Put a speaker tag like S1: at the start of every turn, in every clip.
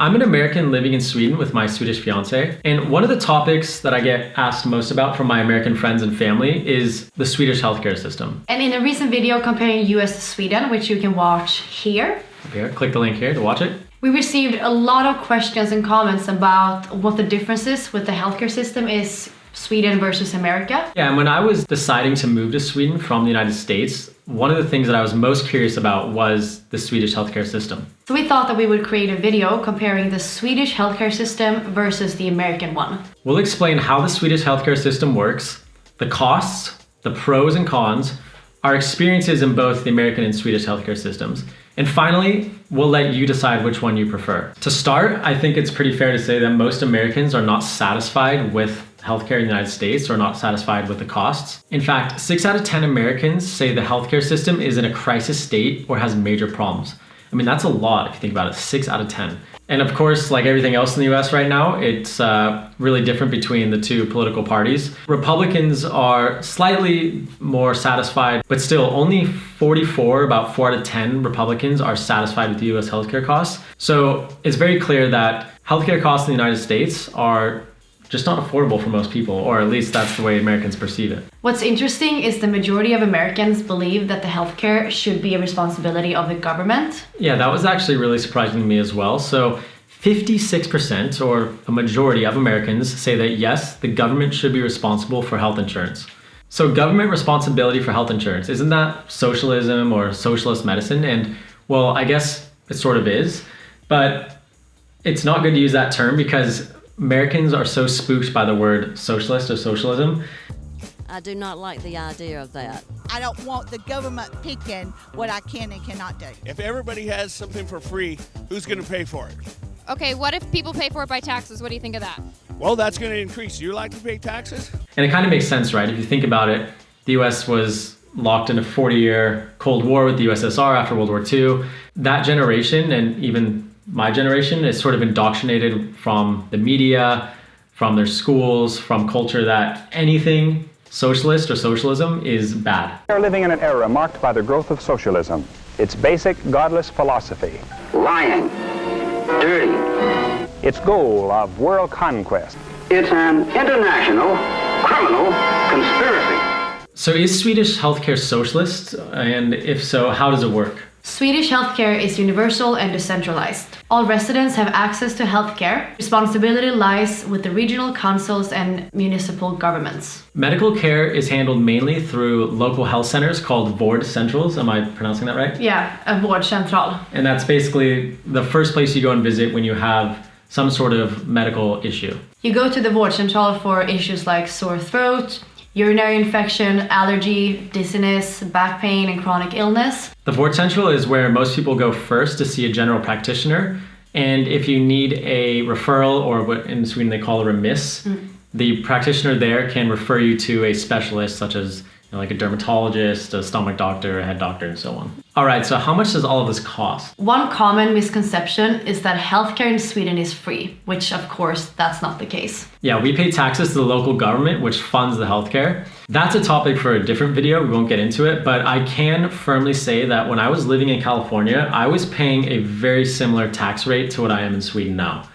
S1: I'm an American living in Sweden with my Swedish fiance, and one of the topics that I get asked most about from my American friends and family is the Swedish healthcare system.
S2: And in a recent video comparing US to Sweden, which you can watch here,
S1: click the link here to watch it.
S2: We received a lot of questions and comments about what the differences with the healthcare system is Sweden versus America.
S1: Yeah, and when I was deciding to move to Sweden from the United States, one of the things that I was most curious about was the Swedish healthcare system.
S2: So we thought that we would create a video comparing the Swedish healthcare system versus the American one.
S1: We'll explain how the Swedish healthcare system works, the costs, the pros and cons, our experiences in both the American and Swedish healthcare systems. And finally, we'll let you decide which one you prefer. To start, I think it's pretty fair to say that most Americans are not satisfied with healthcare in the United States or not satisfied with the costs. In fact, 6 out of 10 Americans say the healthcare system is in a crisis state or has major problems. I mean, that's a lot if you think about it, 6 out of 10. And of course, like everything else in the US right now, it's really different between the two political parties. Republicans are slightly more satisfied, but still only 44, about 4 out of 10 Republicans are satisfied with the US healthcare costs. So it's very clear that healthcare costs in the United States are just not affordable for most people, or at least that's the way Americans perceive it.
S2: What's interesting is the majority of Americans believe that the healthcare should be a responsibility of the government.
S1: Yeah, that was actually really surprising to me as well. So 56%, or a majority of Americans, say that yes, the government should be responsible for health insurance. So government responsibility for health insurance, isn't that socialism or socialist medicine? And well, I guess it sort of is, but it's not good to use that term because Americans are so spooked by the word socialist or socialism.
S3: I do not like the idea of that.
S4: I don't want the government picking what I can and cannot do.
S5: If everybody has something for free, who's going to pay for it?
S6: Okay, what if people pay for it by taxes? What do you think of that?
S5: Well, that's going to increase. You like to pay taxes?
S1: And it kind of makes sense, right? If you think about it, the US was locked in a 40-year Cold War with the USSR after World War II. That generation, and even my generation, is sort of indoctrinated from the media, from their schools, from culture, that anything socialist or socialism is bad.
S7: We are living in an era marked by the growth of socialism, its basic godless philosophy.
S8: Lying, dirty.
S7: Its goal of world conquest.
S8: It's an international criminal conspiracy.
S1: So is Swedish healthcare socialist? And if so, how does it work?
S2: Swedish healthcare is universal and decentralized. All residents have access to healthcare. Responsibility lies with the regional councils and municipal governments.
S1: Medical care is handled mainly through local health centers called vårdcentrals. Am I pronouncing that right?
S2: Yeah, a vårdcentral.
S1: And that's basically the first place you go and visit when you have some sort of medical issue.
S2: You go to the vårdcentral for issues like sore throat, urinary infection, allergy, dizziness, back pain, and chronic illness.
S1: The vårdcentral is where most people go first to see a general practitioner. And if you need a referral, or what in Sweden they call a remiss, the practitioner there can refer you to a specialist such as like a dermatologist, a stomach doctor, a head doctor, and so on. All right, so how much does all of this cost?
S2: One common misconception is that healthcare in Sweden is free, which of course that's not the case.
S1: Yeah, we pay taxes to the local government, which funds the healthcare. That's a topic for a different video, we won't get into it, but I can firmly say that when I was living in California, I was paying a very similar tax rate to what I am in Sweden now.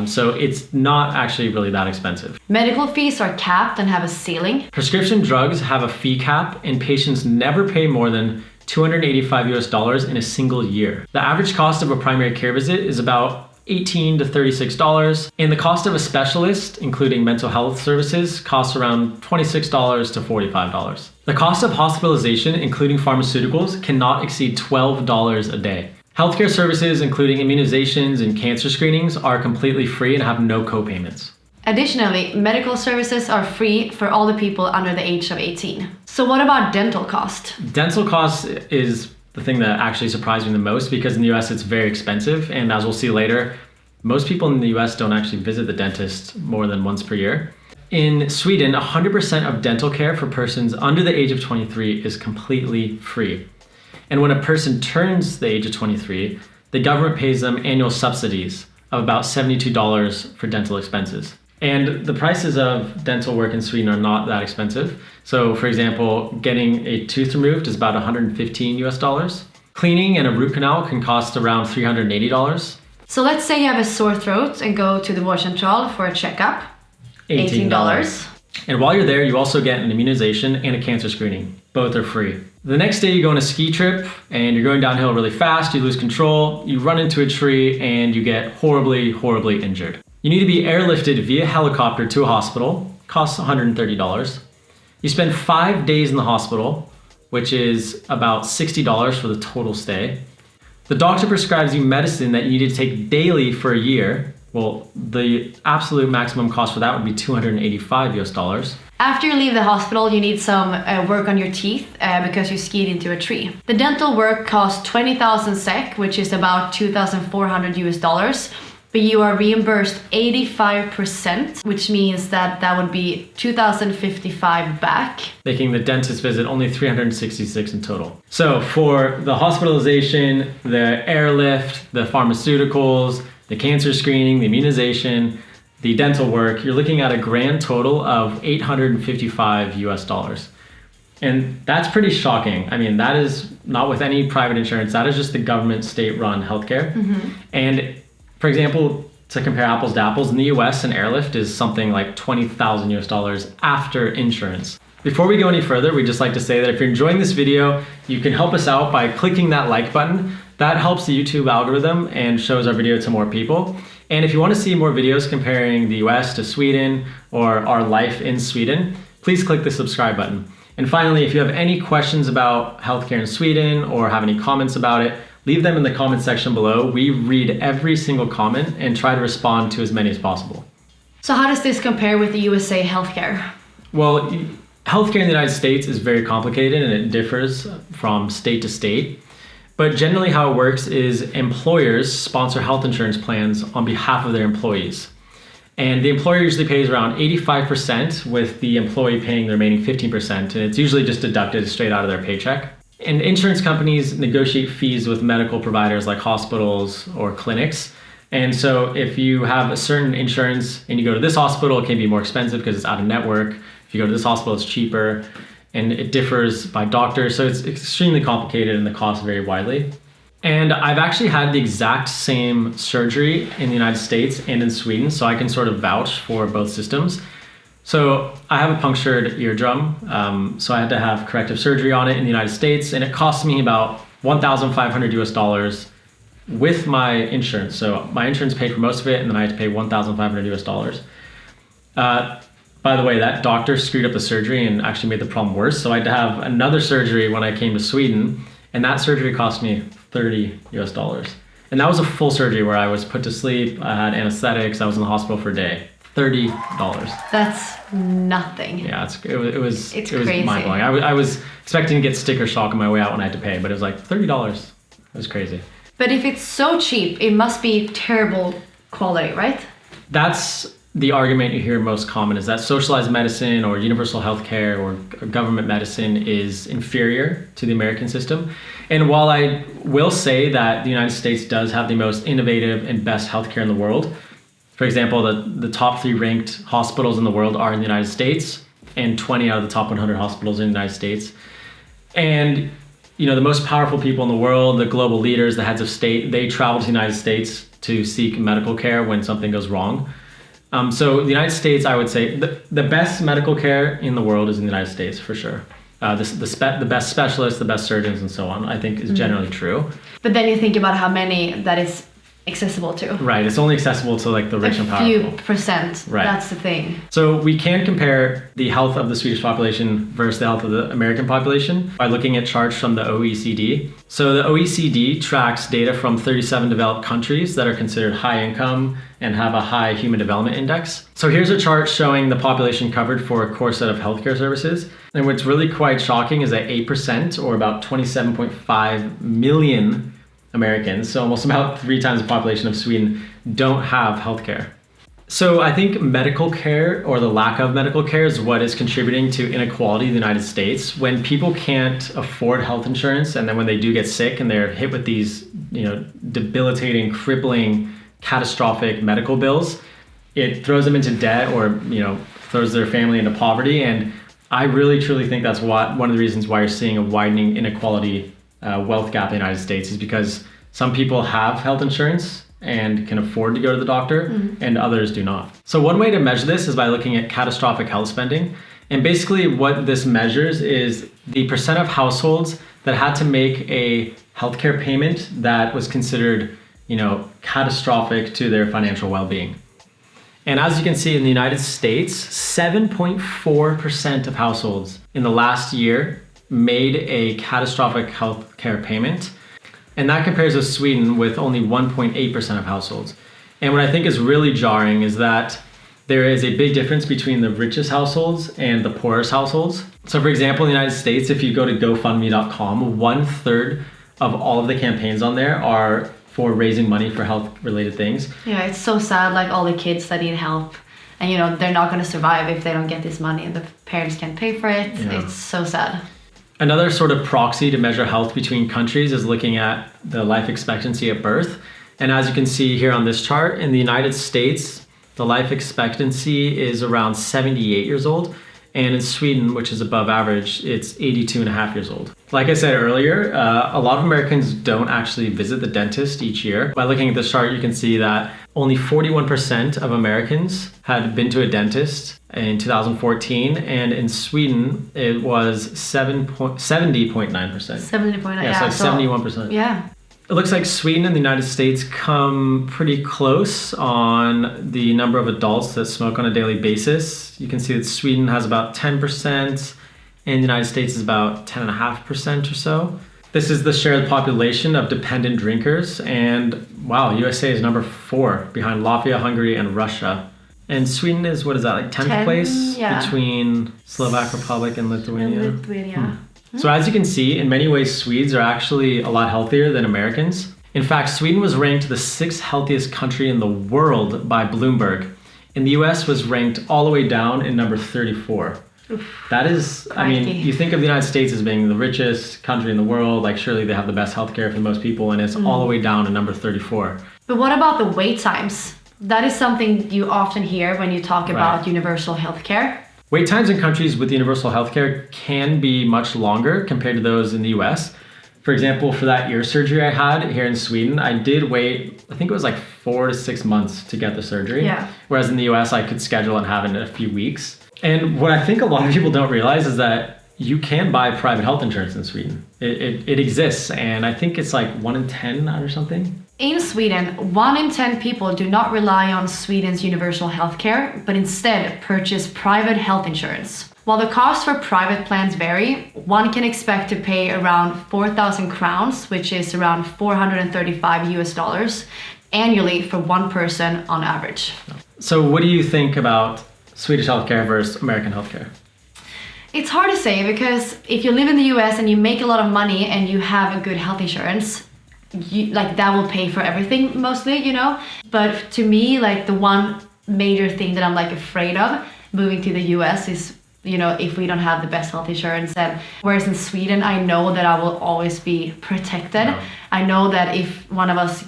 S1: So it's not actually really that expensive.
S2: Medical fees are capped and have a ceiling.
S1: Prescription drugs have a fee cap, and patients never pay more than $285 in a single year. The average cost of a primary care visit is about $18 to $36, and the cost of a specialist, including mental health services, costs around $26 to $45. The cost of hospitalization, including pharmaceuticals, cannot exceed $12 a day. Healthcare services, including immunizations and cancer screenings, are completely free and have no co-payments.
S2: Additionally, medical services are free for all the people under the age of 18. So what about dental cost?
S1: Dental cost is the thing that actually surprised me the most, because in the US it's very expensive, and as we'll see later, most people in the US don't actually visit the dentist more than once per year. In Sweden, 100% of dental care for persons under the age of 23 is completely free. And when a person turns the age of 23, the government pays them annual subsidies of about $72 for dental expenses. And the prices of dental work in Sweden are not that expensive. So for example, getting a tooth removed is about $115 US. Cleaning and a root canal can cost around $380.
S2: So let's say you have a sore throat and go to the vårdcentral for a checkup. $18.
S1: And while you're there, you also get an immunization and a cancer screening. Both are free. The next day you go on a ski trip and you're going downhill really fast, you lose control, you run into a tree and you get horribly, horribly injured. You need to be airlifted via helicopter to a hospital, costs $130. You spend 5 days in the hospital, which is about $60 for the total stay. The doctor prescribes you medicine that you need to take daily for a year. Well, the absolute maximum cost for that would be $285.
S2: After you leave the hospital, you need some work on your teeth because you skied into a tree. The dental work costs 20,000 SEK, which is about $2,400, but you are reimbursed 85%, which means that would be 2,055 back.
S1: Making the dentist visit only 366 in total. So for the hospitalization, the airlift, the pharmaceuticals, the cancer screening, the immunization, the dental work, you're looking at a grand total of $855. And that's pretty shocking. I mean, that is not with any private insurance. That is just the government state-run healthcare. And for example, to compare apples to apples, in the US, an airlift is something like $20,000 after insurance. Before we go any further, we'd just like to say that if you're enjoying this video, you can help us out by clicking that like button. That helps the YouTube algorithm and shows our video to more people. And if you want to see more videos comparing the US to Sweden or our life in Sweden, please click the subscribe button. And finally, if you have any questions about healthcare in Sweden or have any comments about it, leave them in the comment section below. We read every single comment and try to respond to as many as possible.
S2: So how does this compare with the USA healthcare?
S1: Well, healthcare in the United States is very complicated and it differs from state to state. But generally how it works is employers sponsor health insurance plans on behalf of their employees. And the employer usually pays around 85% with the employee paying the remaining 15%. And it's usually just deducted straight out of their paycheck. And insurance companies negotiate fees with medical providers like hospitals or clinics. And so if you have a certain insurance and you go to this hospital, it can be more expensive because it's out of network. If you go to this hospital, it's cheaper. And it differs by doctor, so it's extremely complicated and the costs vary widely. And I've actually had the exact same surgery in the United States and in Sweden, so I can sort of vouch for both systems. So I have a punctured eardrum, so I had to have corrective surgery on it in the United States, and it cost me about $1,500 with my insurance. So my insurance paid for most of it, and then I had to pay $1,500. By the way, that doctor screwed up the surgery and actually made the problem worse. So I had to have another surgery when I came to Sweden, and that surgery cost me $30. And that was a full surgery where I was put to sleep, I had anesthetics, I was in the hospital for a day. $30.
S2: That's nothing.
S1: Yeah, it was
S2: crazy.
S1: mind-blowing. I was expecting to get sticker shock on my way out when I had to pay, but it was like $30. It was crazy.
S2: But if it's so cheap, it must be terrible quality, right?
S1: That's the argument you hear most common, is that socialized medicine or universal healthcare or government medicine is inferior to the American system. And while I will say that the United States does have the most innovative and best healthcare in the world, for example, the top 3 ranked hospitals in the world are in the United States, and 20 out of the top 100 hospitals in the United States. And you know, the most powerful people in the world, the global leaders, the heads of state, they travel to the United States to seek medical care when something goes wrong. So the United States, I would say, the best medical care in the world is in the United States, for sure. The best specialists, the best surgeons, and so on, I think is generally true.
S2: But then you think about how many that is accessible to.
S1: Right, it's only accessible to like the rich and powerful.
S2: A few percent, right. That's the thing.
S1: So we can compare the health of the Swedish population versus the health of the American population by looking at charts from the OECD. So the OECD tracks data from 37 developed countries that are considered high income and have a high human development index. So here's a chart showing the population covered for a core set of healthcare services. And what's really quite shocking is that 8%, or about 27.5 million Americans, so almost about 3 times the population of Sweden, don't have healthcare. So I think medical care, or the lack of medical care, is what is contributing to inequality in the United States. When people can't afford health insurance, and then when they do get sick and they're hit with these, debilitating, crippling, catastrophic medical bills, it throws them into debt, or throws their family into poverty. And I really truly think that's one of the reasons why you're seeing a widening inequality wealth gap in the United States, is because some people have health insurance and can afford to go to the doctor, and others do not. So one way to measure this is by looking at catastrophic health spending. And basically what this measures is the percent of households that had to make a healthcare payment that was considered, catastrophic to their financial well-being. And as you can see in the United States, 7.4% of households in the last year made a catastrophic healthcare payment. And that compares with Sweden with only 1.8% of households. And what I think is really jarring is that there is a big difference between the richest households and the poorest households. So for example, in the United States, if you go to GoFundMe.com, 1/3 of all of the campaigns on there are for raising money for health-related things.
S2: Yeah, it's so sad, like all the kids that need help. And they're not going to survive if they don't get this money and the parents can't pay for it. Yeah. It's so sad.
S1: Another sort of proxy to measure health between countries is looking at the life expectancy at birth. And as you can see here on this chart, in the United States, the life expectancy is around 78 years old. And in Sweden, which is above average, it's 82 and a half years old. Like I said earlier, a lot of Americans don't actually visit the dentist each year. By looking at this chart, you can see that only 41% of Americans had been to a dentist in 2014. And in Sweden, it was 70.9%.
S2: 70.9%,
S1: yeah. It's like 71%.
S2: Yeah.
S1: It looks like Sweden and the United States come pretty close on the number of adults that smoke on a daily basis. You can see that Sweden has about 10% and the United States is about 10.5% or so. This is the share of the population of dependent drinkers, and wow, USA is number 4 behind Latvia, Hungary, and Russia. And Sweden is, what is that, like 10th place between Slovak Republic and Lithuania? So as you can see, in many ways, Swedes are actually a lot healthier than Americans. In fact, Sweden was ranked the 6th healthiest country in the world by Bloomberg. And the US was ranked all the way down in number 34. Oof. That is, you think of the United States as being the richest country in the world, like surely they have the best healthcare for most people, and it's all the way down to number 34.
S2: But what about the wait times? That is something you often hear when you talk about universal healthcare.
S1: Wait times in countries with universal healthcare can be much longer compared to those in the US. For example, for that ear surgery I had here in Sweden, I did wait, I think it was like 4 to 6 months to get the surgery. Yeah. Whereas in the US, I could schedule and have it in a few weeks. And what I think a lot of people don't realize is that you can buy private health insurance in Sweden. It exists, and I think it's like 1 in 10 or something.
S2: In Sweden, 1 in 10 people do not rely on Sweden's universal healthcare, but instead purchase private health insurance. While the costs for private plans vary, one can expect to pay around 4,000 crowns, which is around $435 annually for one person on average.
S1: So what do you think about Swedish healthcare versus American healthcare?
S2: It's hard to say, because if you live in the US and you make a lot of money and you have a good health insurance, that will pay for everything mostly, But to me, the one major thing that I'm afraid of moving to the US is, if we don't have the best health insurance. And whereas in Sweden, I know that I will always be protected. No. I know that if one of us,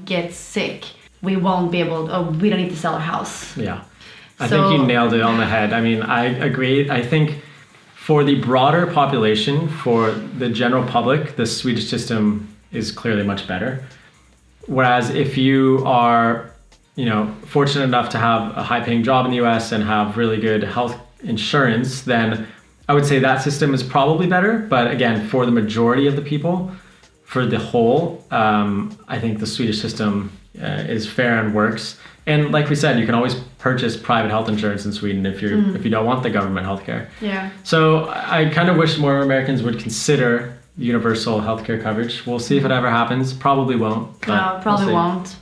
S2: gets sick, we won't be able, we don't need to sell our house.
S1: Yeah. I think you nailed it on the head. I agree. I think for the broader population, for the general public, the Swedish system is clearly much better. Whereas if you are, fortunate enough to have a high-paying job in the US and have really good health insurance, then I would say that system is probably better. But again, for the majority of the people, for the whole, I think the Swedish system is fair and works. And like we said, you can always purchase private health insurance in Sweden if you don't want the government healthcare.
S2: Yeah.
S1: So I kind of wish more Americans would consider universal healthcare coverage. We'll see if it ever happens. Probably won't.
S2: No, probably won't.